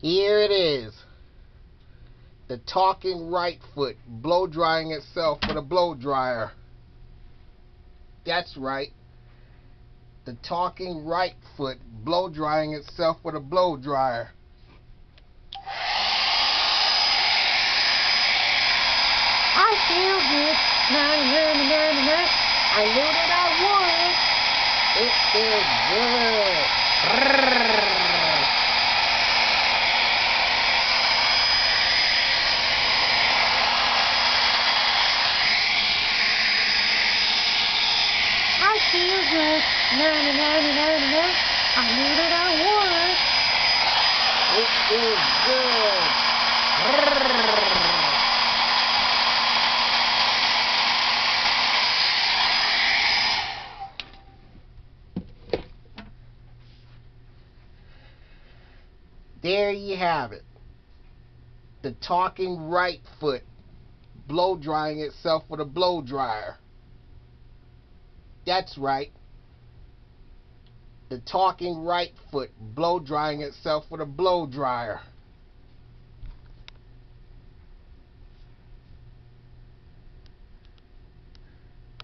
Here it is. The talking right foot blow drying itself with a blow dryer. That's right. The talking right foot blow drying itself with a blow dryer. I feel good. Na, na, na, na, na. I knew that I would. It feels good. I feel good. Na, na, na, na, na, na. I knew that I would. It feels good. There you have it. The talking right foot blow drying itself with a blow dryer. That's right. The talking right foot blow drying itself with a blow dryer.